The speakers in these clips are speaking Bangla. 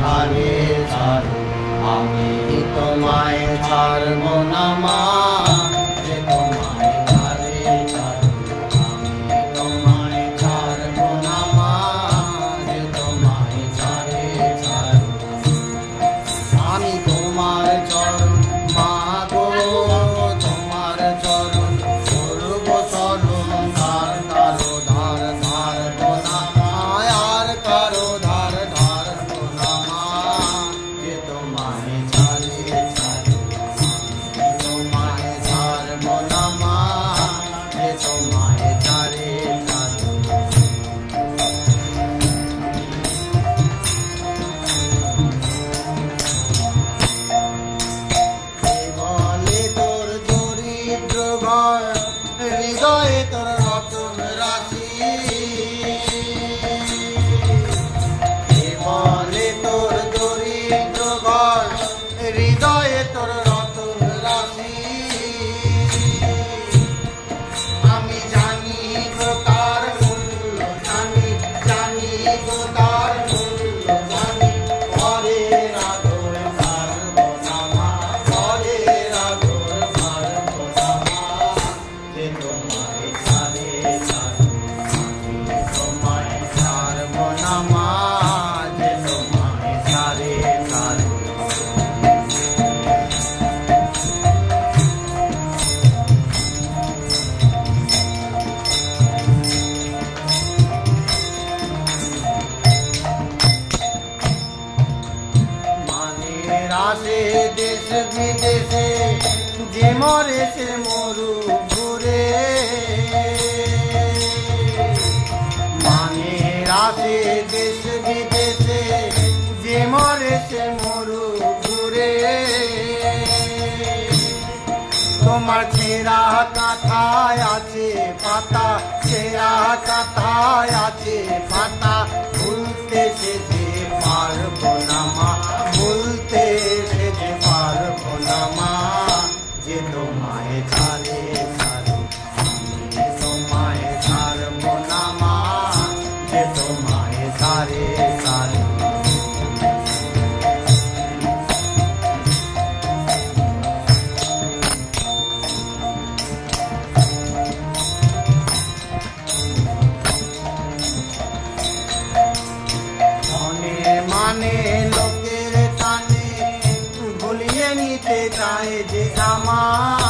ছাড়ে ছাড়ো আমি তোমায় ছাড়ব না মা যে তোমায় ছাড়ে ছাড়ো আমি তোমায় ছাড়ব না মা যে তোমায় ছাড়ে ছাড়ো আমি তোমার চরণ মা গো তোমার চরণ করব চরণ ধার কারো ধার ধার না মায় আর কারো ধার ধার না মা যে তোমায় ছাড়ে ছাড়ো আমি তোমায় ছাড়ব না মা যে তোমায় ছাড়ে ছাড়ো বলে তোর দরিদ্র ঘর হৃদয়ে তোর রতন রাশি বলে তোর দরিদ্র ঘর হৃদয়ে তোর রতন রাশি আমি জানি গো তার মূল্য জানি জানি গো তার মূল্য জানি পরে রাগর পারব না মা পরে রাগর পারব না মা যে তোমায় ছাড়ে ছাড়ো আমি তোমায় ছাড়ব না মা যে তোমায় ছাড়ে ছাড়ো মানের আসে দেশ বিদেশে যে মরে সে মরু ঘুরে মানের আসে দেশ বিদেশে যে মরে সে মরু ঘুরে তোমার ছেঁড়া কাঁথায় আছে পাতা ছেঁড়া কাঁথায় আছে পাতা ভুলতে সে যে পারব না মা ভুলতে সে যে পারব না মা যে তোমায় ছাড়ে ছাড়ো আমি তোমায় ছাড়ব না মা যে তোমায় ছাড়ে ছাড়ো মনে মানে লোকের টানে ভুলিয়ে নিতে চায় যে আমার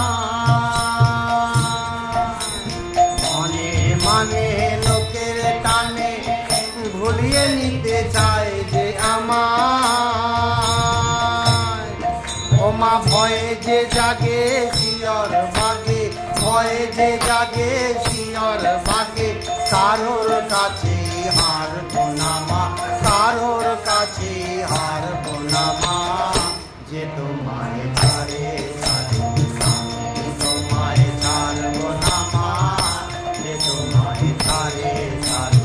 মনে মানে লোকের টানে ভুলিয়ে নিতে চায় যে আমার ও মা ভয়ে যে জাগে শিয়র বাগে ভয়ে যে জাগে শিয়র বাগে কারোর কাছে হারব না মা কারোর কাছে হারব না মা যে তোমায় ছাড়ে ছাড়ো আমি তোমায় ছাড়ব না মা যে তোমায় ছাড়ে ছাড়ো